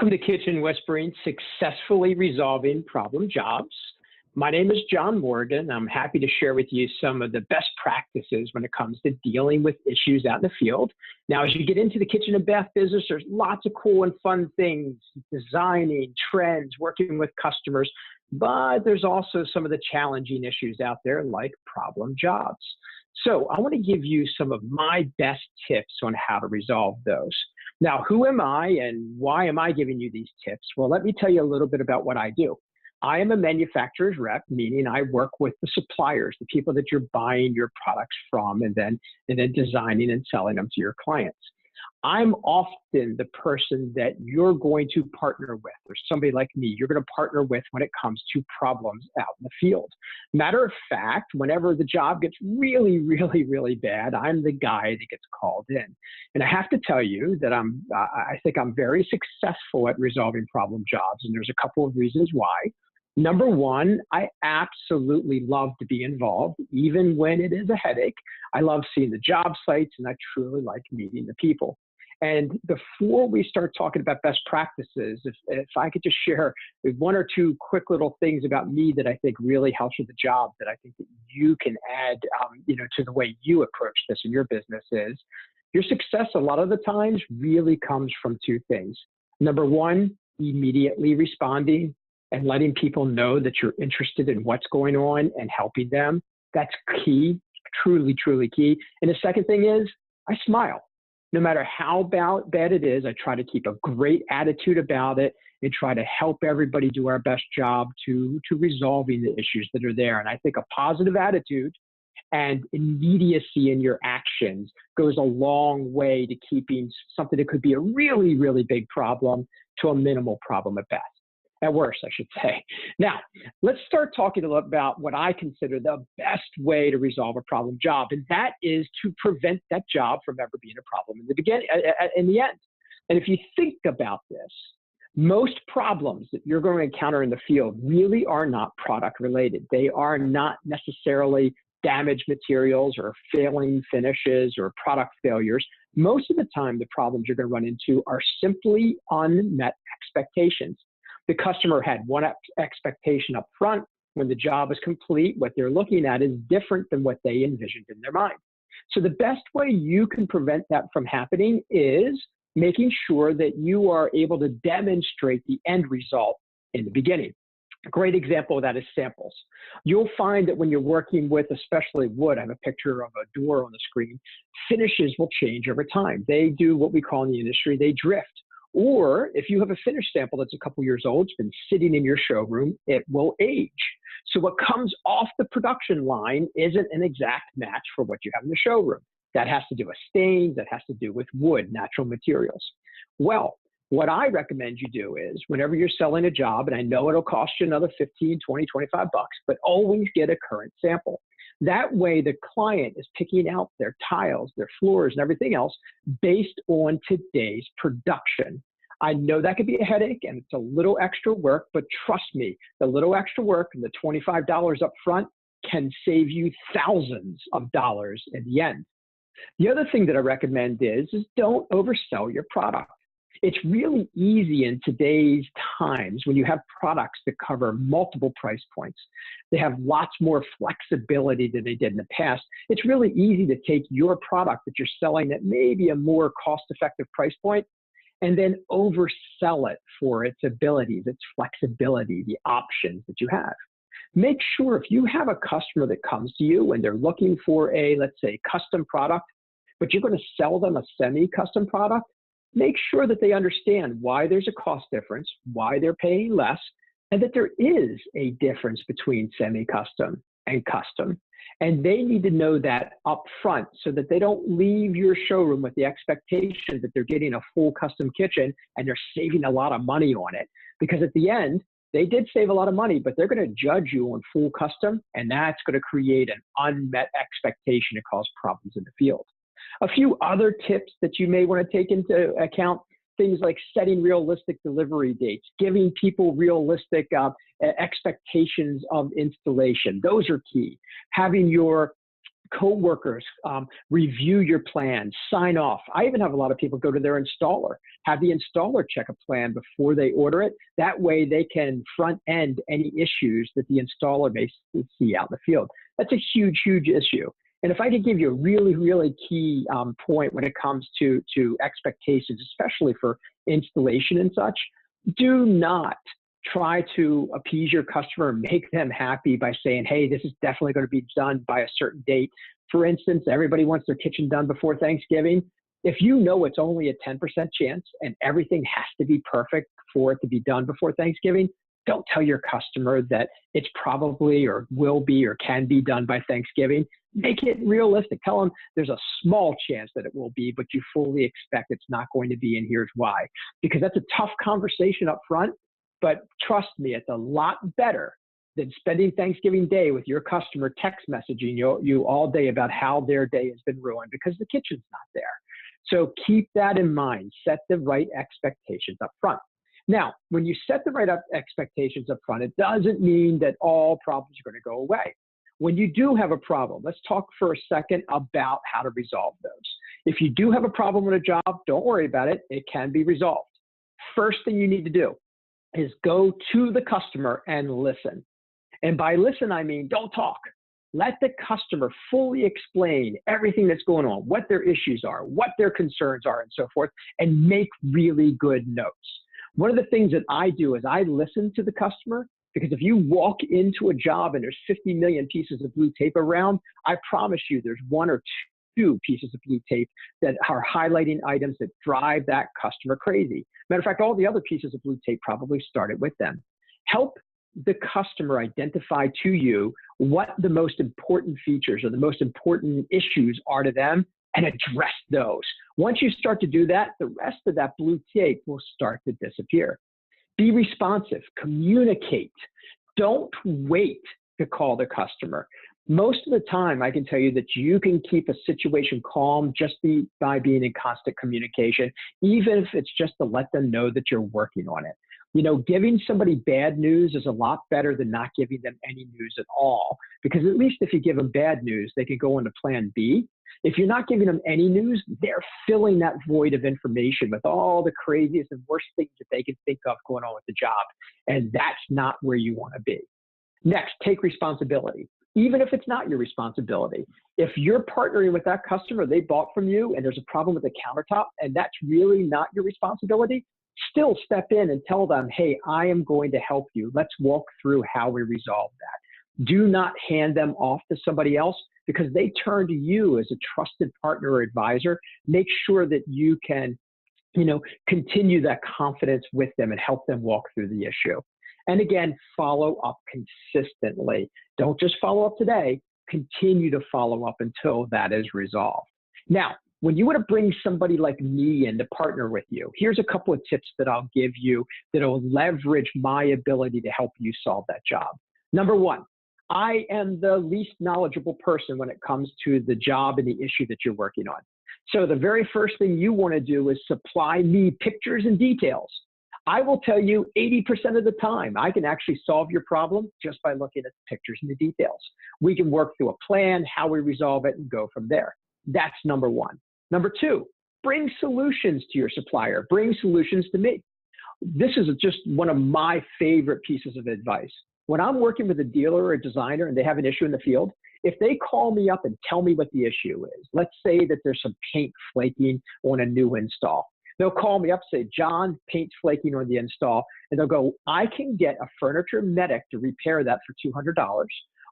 Welcome to Kitchen Whispering, Successfully Resolving Problem Jobs. My name is John Morgan. I'm happy to share with you some of the best practices when it comes to dealing with issues out in the field. Now, as you get into the kitchen and bath business, there's lots of cool and fun things, designing, trends, working with customers, but there's also some of the challenging issues out there like problem jobs. So I want to give you some of my best tips on how to resolve those. Now, who am I and why am I giving you these tips? Well, let me tell you a little bit about what I do. I am a manufacturer's rep, meaning I work with the suppliers, the people that you're buying your products from, and then designing and selling them to your clients. I'm often the person that you're going to partner with, or somebody like me, you're going to partner with when it comes to problems out in the field. Matter of fact, whenever the job gets really, really, really bad, I'm the guy that gets called in. And I have to tell you that I think I'm very successful at resolving problem jobs, and there's a couple of reasons why. Number one, I absolutely love to be involved, even when it is a headache. I love seeing the job sites, and I truly like meeting the people. And before we start talking about best practices, if I could just share one or two quick little things about me that I think really helps with the job that I think that you can add, to the way you approach this in your business is, your success a lot of the times really comes from two things. Number one, immediately responding and letting people know that you're interested in what's going on and helping them. That's key, truly, truly key. And the second thing is, I smile. No matter how bad it is, I try to keep a great attitude about it and try to help everybody do our best job to resolving the issues that are there. And I think a positive attitude and immediacy in your actions goes a long way to keeping something that could be a really, really big problem to a minimal problem at best. At worst, I should say. Now, let's start talking a little about what I consider the best way to resolve a problem job, and that is to prevent that job from ever being a problem in the end. And if you think about this, most problems that you're going to encounter in the field really are not product related. They are not necessarily damaged materials or failing finishes or product failures. Most of the time, the problems you're going to run into are simply unmet expectations. The customer had one expectation up front. When the job is complete, what they're looking at is different than what they envisioned in their mind. So the best way you can prevent that from happening is making sure that you are able to demonstrate the end result in the beginning. A great example of that is samples. You'll find that when you're working with especially wood, I have a picture of a door on the screen, finishes will change over time. They do what we call in the industry, they drift. Or if you have a finished sample that's a couple years old, it's been sitting in your showroom, it will age. So what comes off the production line isn't an exact match for what you have in the showroom. That has to do with stains, that has to do with wood, natural materials. Well, what I recommend you do is whenever you're selling a job, and I know it'll cost you another 15, 20, 25 bucks, but always get a current sample. That way, the client is picking out their tiles, their floors, and everything else based on today's production. I know that could be a headache and it's a little extra work, but trust me, the little extra work and the $25 up front can save you thousands of dollars in the end. The other thing that I recommend is don't oversell your product. It's really easy in today's times when you have products that cover multiple price points. They have lots more flexibility than they did in the past. It's really easy to take your product that you're selling at maybe a more cost-effective price point and then oversell it for its abilities, its flexibility, the options that you have. Make sure if you have a customer that comes to you and they're looking for a, let's say, custom product, but you're going to sell them a semi-custom product, make sure that they understand why there's a cost difference, why they're paying less, and that there is a difference between semi-custom and custom. And they need to know that up front so that they don't leave your showroom with the expectation that they're getting a full custom kitchen and they're saving a lot of money on it. Because at the end, they did save a lot of money, but they're going to judge you on full custom, and that's going to create an unmet expectation and cause problems in the field. A few other tips that you may want to take into account, things like setting realistic delivery dates, giving people realistic expectations of installation. Those are key. Having your coworkers, review your plan, sign off. I even have a lot of people go to their installer, have the installer check a plan before they order it. That way they can front end any issues that the installer may see out in the field. That's a huge, huge issue. And if I could give you a really, really key point when it comes to expectations, especially for installation and such, do not try to appease your customer, make them happy by saying, hey, this is definitely going to be done by a certain date. For instance, everybody wants their kitchen done before Thanksgiving. If you know it's only a 10% chance and everything has to be perfect for it to be done before Thanksgiving, don't tell your customer that it's probably or will be or can be done by Thanksgiving. Make it realistic. Tell them there's a small chance that it will be, but you fully expect it's not going to be, and here's why. Because that's a tough conversation up front, but trust me, it's a lot better than spending Thanksgiving Day with your customer text messaging you all day about how their day has been ruined because the kitchen's not there. So keep that in mind. Set the right expectations up front. Now, when you set the right expectations up front, it doesn't mean that all problems are going to go away. When you do have a problem, let's talk for a second about how to resolve those. If you do have a problem with a job, don't worry about it. It can be resolved. First thing you need to do is go to the customer and listen. And by listen, I mean don't talk. Let the customer fully explain everything that's going on, what their issues are, what their concerns are, and so forth, and make really good notes. One of the things that I do is I listen to the customer, because if you walk into a job and there's 50 million pieces of blue tape around, I promise you there's one or two pieces of blue tape that are highlighting items that drive that customer crazy. Matter of fact, all the other pieces of blue tape probably started with them. Help the customer identify to you what the most important features or the most important issues are to them and address those. Once you start to do that, the rest of that blue tape will start to disappear. Be responsive, communicate. Don't wait to call the customer. Most of the time, I can tell you that you can keep a situation calm just by being in constant communication, even if it's just to let them know that you're working on it. You know, giving somebody bad news is a lot better than not giving them any news at all, because at least if you give them bad news, they can go into plan B. If you're not giving them any news, they're filling that void of information with all the craziest and worst things that they can think of going on with the job. And that's not where you want to be. Next, take responsibility. Even if it's not your responsibility. If you're partnering with that customer, they bought from you and there's a problem with the countertop and that's really not your responsibility, still step in and tell them, hey, I am going to help you. Let's walk through how we resolve that. Do not hand them off to somebody else, because they turn to you as a trusted partner or advisor. Make sure that you can, continue that confidence with them and help them walk through the issue. And again, follow up consistently. Don't just follow up today, continue to follow up until that is resolved. Now, when you want to bring somebody like me in to partner with you, here's a couple of tips that I'll give you that will leverage my ability to help you solve that job. Number one, I am the least knowledgeable person when it comes to the job and the issue that you're working on. So the very first thing you want to do is supply me pictures and details. I will tell you 80% of the time, I can actually solve your problem just by looking at the pictures and the details. We can work through a plan, how we resolve it, and go from there. That's number one. Number two, bring solutions to your supplier. Bring solutions to me. This is just one of my favorite pieces of advice. When I'm working with a dealer or a designer and they have an issue in the field, if they call me up and tell me what the issue is, let's say that there's some paint flaking on a new install. They'll call me up, say, John, paint's flaking on the install. And they'll go, I can get a furniture medic to repair that for $200.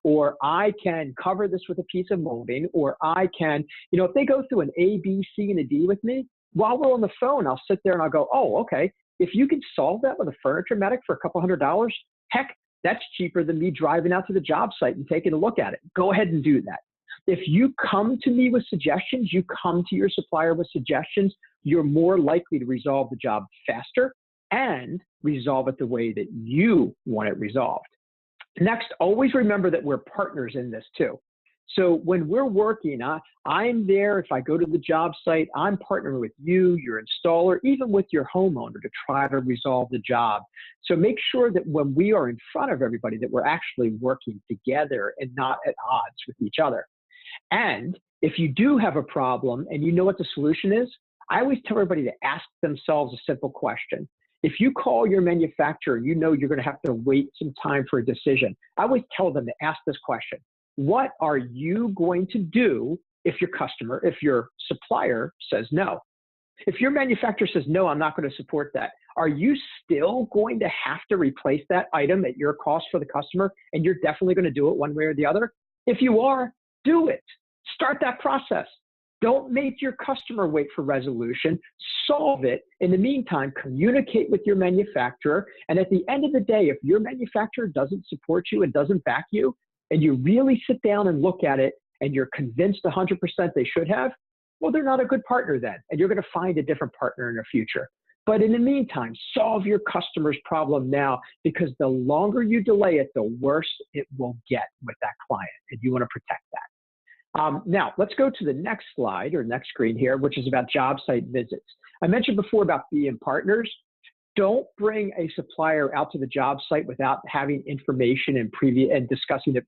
Or I can cover this with a piece of molding. Or I can, if they go through an A, B, C, and a D with me, while we're on the phone, I'll sit there and I'll go, oh, okay. If you can solve that with a furniture medic for a couple $100, heck, that's cheaper than me driving out to the job site and taking a look at it. Go ahead and do that. If you come to me with suggestions, you come to your supplier with suggestions, you're more likely to resolve the job faster and resolve it the way that you want it resolved. Next, always remember that we're partners in this too. So when we're working, I'm there. If I go to the job site, I'm partnering with you, your installer, even with your homeowner to try to resolve the job. So make sure that when we are in front of everybody that we're actually working together and not at odds with each other. And if you do have a problem and you know what the solution is, I always tell everybody to ask themselves a simple question. If you call your manufacturer, you know you're going to have to wait some time for a decision. I always tell them to ask this question. What are you going to do if your supplier says no? If your manufacturer says, no, I'm not going to support that, are you still going to have to replace that item at your cost for the customer, and you're definitely going to do it one way or the other? If you are, do it. Start that process. Don't make your customer wait for resolution. Solve it. In the meantime, communicate with your manufacturer. And at the end of the day, if your manufacturer doesn't support you and doesn't back you, and you really sit down and look at it, and you're convinced 100% they should have, well, they're not a good partner then, and you're going to find a different partner in the future. But in the meantime, solve your customer's problem now, because the longer you delay it, the worse it will get with that client, and you want to protect that. Now, let's go to the next slide or next screen here, which is about job site visits. I mentioned before about being partners. Don't bring a supplier out to the job site without having information and discussing it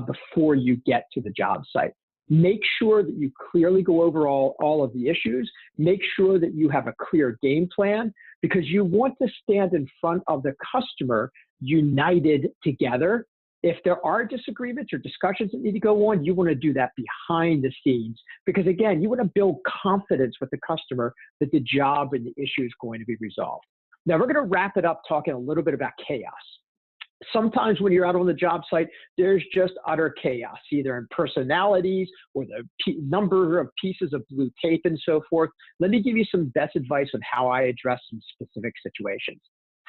before you get to the job site. Make sure that you clearly go over all of the issues. Make sure that you have a clear game plan, because you want to stand in front of the customer united together. If there are disagreements or discussions that need to go on, you want to do that behind the scenes, because again, you want to build confidence with the customer that the job and the issue is going to be resolved. Now, we're going to wrap it up talking a little bit about chaos. Sometimes when you're out on the job site, there's just utter chaos, either in personalities or the number of pieces of blue tape and so forth. Let me give you some best advice on how I address some specific situations.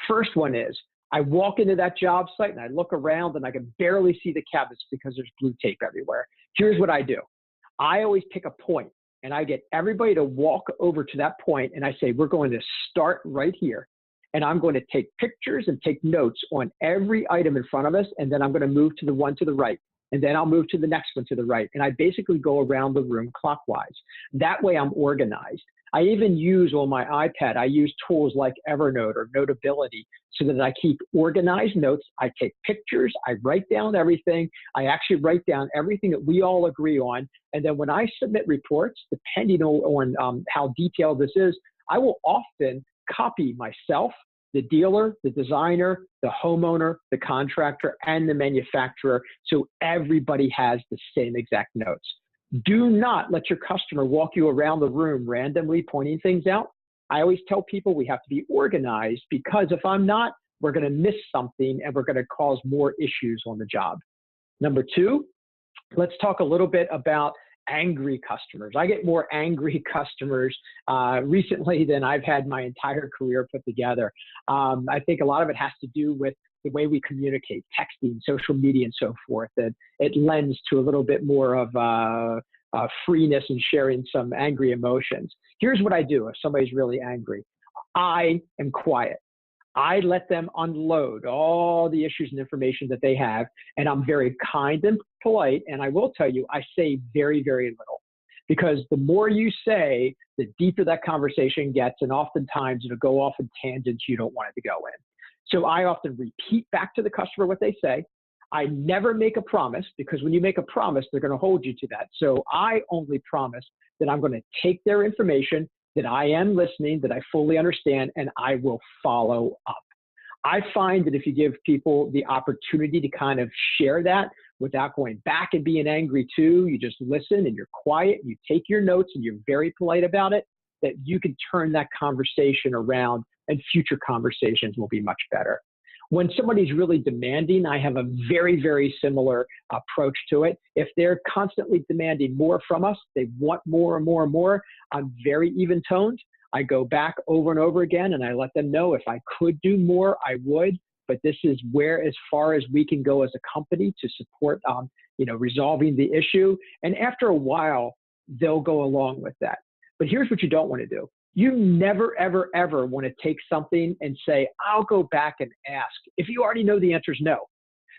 First one is, I walk into that job site and I look around and I can barely see the cabinets because there's blue tape everywhere. Here's what I do. I always pick a point and I get everybody to walk over to that point and I say, we're going to start right here. And I'm going to take pictures and take notes on every item in front of us, and then I'm going to move to the one to the right, and then I'll move to the next one to the right, and I basically go around the room clockwise. That way I'm organized. I even use on my iPad, I use tools like Evernote or Notability so that I keep organized notes. I take pictures, I write down everything, I actually write down everything that we all agree on, and then when I submit reports, depending on how detailed this is, I will often copy myself, the dealer, the designer, the homeowner, the contractor, and the manufacturer, so everybody has the same exact notes. Do not let your customer walk you around the room randomly pointing things out. I always tell people we have to be organized, because if I'm not, we're going to miss something and we're going to cause more issues on the job. Number two, let's talk a little bit about angry customers. I get more angry customers recently than I've had my entire career put together. I think a lot of it has to do with the way we communicate, texting, social media, and so forth. That it lends to a little bit more of freeness and sharing some angry emotions. Here's what I do if somebody's really angry. I am quiet. I let them unload all the issues and information that they have, and I'm very kind and polite, and I will tell you, I say very, very little, because the more you say, the deeper that conversation gets, and oftentimes it'll go off in tangents you don't want it to go in. So I often repeat back to the customer what they say. I never make a promise, because when you make a promise, they're going to hold you to that. So I only promise that I'm going to take their information, that I am listening, that I fully understand, and I will follow up. I find that if you give people the opportunity to kind of share that without going back and being angry too, you just listen and you're quiet, you take your notes and you're very polite about it, that you can turn that conversation around and future conversations will be much better. When somebody's really demanding, I have a very, very similar approach to it. If they're constantly demanding more from us, they want more and more and more, I'm very even toned. I go back over and over again and I let them know if I could do more, I would, but this is where as far as we can go as a company to support resolving the issue. And after a while, they'll go along with that. But here's what you don't want to do. You never, ever, ever want to take something and say, I'll go back and ask, if you already know the answer is no.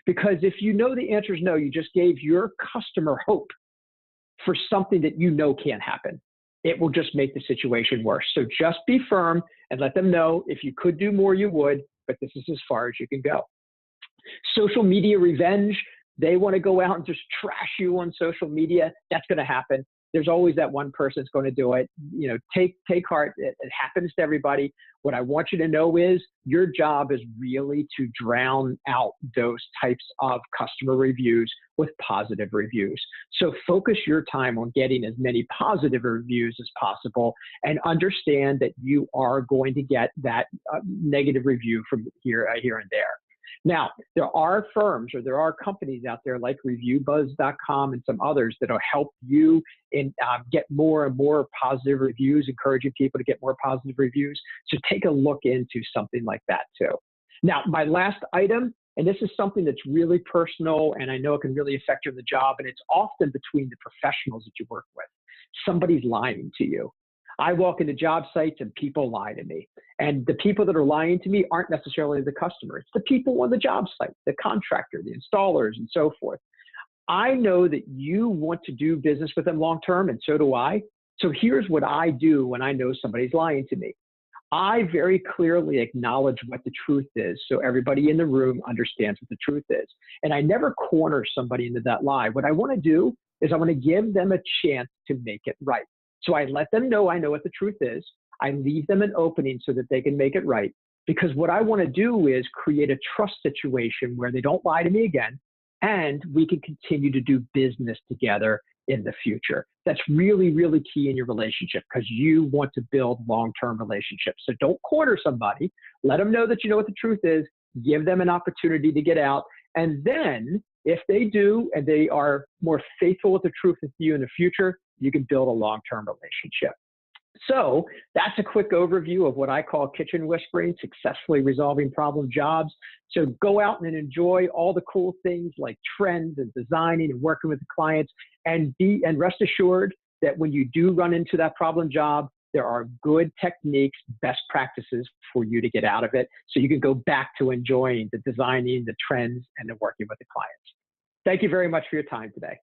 Because if you know the answer is no, you just gave your customer hope for something that you know can't happen. It will just make the situation worse. So just be firm and let them know if you could do more, you would, but this is as far as you can go. Social media revenge. they want to go out and just trash you on social media. That's going to happen. There's always that one person that's going to do it. Take heart. It happens to everybody. What I want you to know is your job is really to drown out those types of customer reviews with positive reviews. So focus your time on getting as many positive reviews as possible, and understand that you are going to get that negative review from here and there. Now, there are firms or there are companies out there like reviewbuzz.com and some others that will help you get more and more positive reviews, encouraging people to get more positive reviews. So take a look into something like that too. Now, my last item, and this is something that's really personal and I know it can really affect you in the job, and it's often between the professionals that you work with. Somebody's lying to you. I walk into job sites and people lie to me. And the people that are lying to me aren't necessarily the customer. It's the people on the job site, the contractor, the installers, and so forth. I know that you want to do business with them long-term, and so do I. So here's what I do when I know somebody's lying to me. I very clearly acknowledge what the truth is so everybody in the room understands what the truth is. And I never corner somebody into that lie. What I want to do is I want to give them a chance to make it right. So I let them know I know what the truth is. I leave them an opening so that they can make it right. Because what I want to do is create a trust situation where they don't lie to me again, and we can continue to do business together in the future. That's really, really key in your relationship because you want to build long-term relationships. So don't corner somebody. Let them know that you know what the truth is. Give them an opportunity to get out. And then if they do and they are more faithful with the truth with you in the future, you can build a long-term relationship. So that's a quick overview of what I call kitchen whispering, successfully resolving problem jobs. So go out and enjoy all the cool things like trends and designing and working with the clients, and rest assured that when you do run into that problem job, there are good techniques, best practices for you to get out of it. So you can go back to enjoying the designing, the trends, and the working with the clients. Thank you very much for your time today.